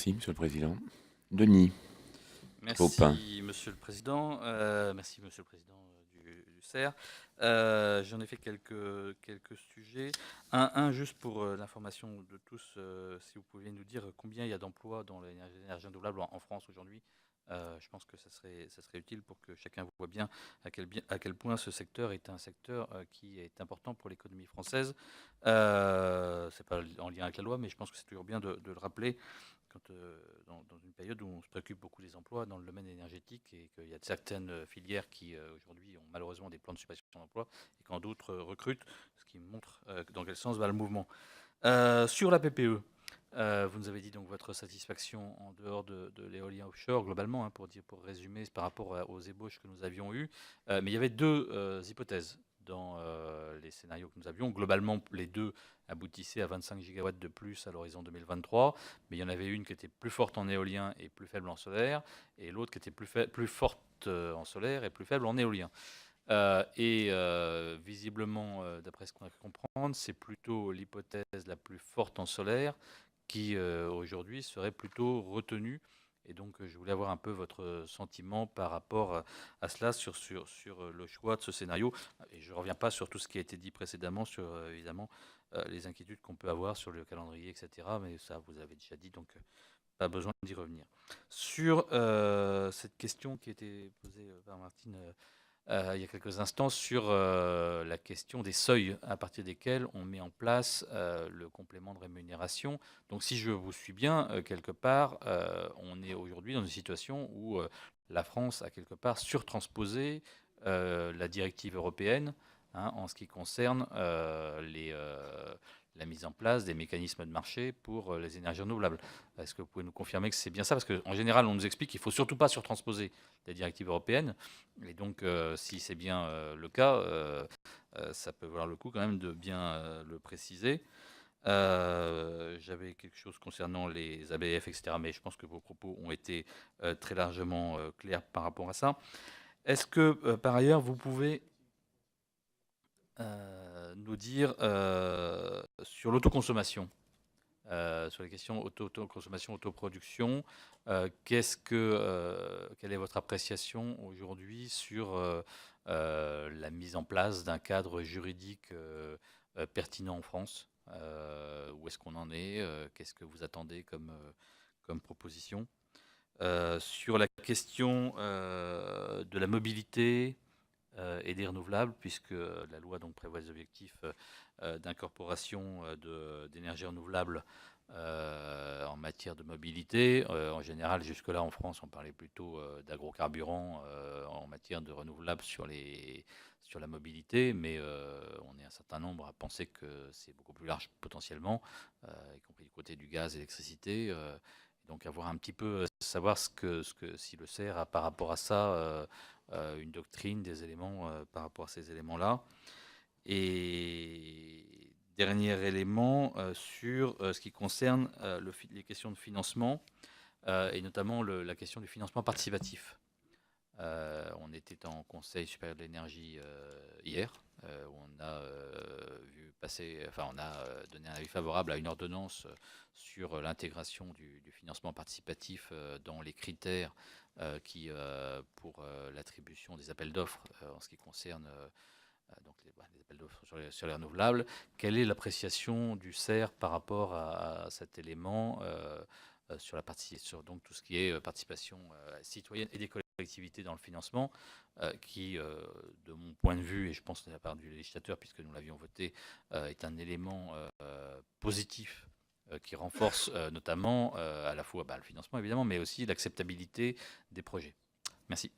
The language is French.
Merci, Monsieur le Président. Denis Baupin. Merci, Monsieur le Président. Merci, Monsieur le Président du CER. J'en ai fait quelques sujets. Un juste pour l'information de tous, si vous pouviez nous dire combien il y a d'emplois dans l'énergie renouvelable en France aujourd'hui. Je pense que ça serait utile pour que chacun voit bien à quel point ce secteur est un secteur qui est important pour l'économie française. C'est pas en lien avec la loi, mais je pense que c'est toujours bien de le rappeler quand, dans une période où on se préoccupe beaucoup des emplois dans le domaine énergétique et qu'il y a certaines filières qui aujourd'hui ont malheureusement des plans de suppression d'emplois et quand d'autres recrutent, ce qui montre dans quel sens va le mouvement. Sur la PPE, vous nous avez dit donc votre satisfaction en dehors de l'éolien offshore globalement, hein, pour résumer, c'est par rapport aux ébauches que nous avions eues. Mais il y avait deux hypothèses dans les scénarios que nous avions. Globalement, les deux aboutissaient à 25 gigawatts de plus à l'horizon 2023, mais il y en avait une qui était plus forte en éolien et plus faible en solaire, et l'autre qui était plus forte en solaire et plus faible en éolien. Visiblement, d'après ce qu'on a pu comprendre, c'est plutôt l'hypothèse la plus forte en solaire qui, aujourd'hui, serait plutôt retenue. Et donc, je voulais avoir un peu votre sentiment par rapport à cela, sur le choix de ce scénario. Et je ne reviens pas sur tout ce qui a été dit précédemment, sur évidemment les inquiétudes qu'on peut avoir sur le calendrier, etc. Mais ça, vous avez déjà dit, donc pas besoin d'y revenir. Sur cette question qui a été posée par Martine il y a quelques instants sur la question des seuils à partir desquels on met en place le complément de rémunération. Donc si je vous suis bien, quelque part, on est aujourd'hui dans une situation où la France a quelque part surtransposé la directive européenne, hein, en ce qui concerne la mise en place des mécanismes de marché pour les énergies renouvelables. Est-ce que vous pouvez nous confirmer que c'est bien ça? Parce qu'en général, on nous explique qu'il ne faut surtout pas surtransposer la directive européenne. Et donc, si c'est bien le cas, ça peut valoir le coup quand même de bien le préciser. J'avais quelque chose concernant les ABF, etc., mais je pense que vos propos ont été très largement clairs par rapport à ça. Est-ce que, par ailleurs, vous pouvez nous dire sur l'autoconsommation, sur les questions autoconsommation, autoproduction, quelle est votre appréciation aujourd'hui sur la mise en place d'un cadre juridique pertinent en France? Où est-ce qu'on en est? Qu'est-ce que vous attendez comme proposition? Sur la question de la mobilité et des renouvelables, puisque la loi donc prévoit des objectifs d'incorporation d'énergie renouvelable en matière de mobilité. En général, jusque-là en France, on parlait plutôt d'agrocarburants en matière de renouvelables sur la mobilité, mais on est un certain nombre à penser que c'est beaucoup plus large potentiellement, y compris du côté du gaz et l'électricité. Donc avoir un petit peu, savoir si le CER a par rapport à ça une doctrine, des éléments par rapport à ces éléments-là. Et dernier élément sur ce qui concerne les questions de financement et notamment la question du financement participatif. On était en Conseil supérieur de l'énergie hier, où on a vu passer, enfin on a donné un avis favorable à une ordonnance sur l'intégration du financement participatif dans les critères pour l'attribution des appels d'offres en ce qui concerne donc les appels d'offres sur les renouvelables. Quelle est l'appréciation du CER par rapport à cet élément sur donc tout ce qui est participation citoyenne et des collectivités dans le financement, qui, de mon point de vue, et je pense de la part du législateur, puisque nous l'avions voté, est un élément positif qui renforce notamment à la fois le financement évidemment, mais aussi l'acceptabilité des projets. Merci.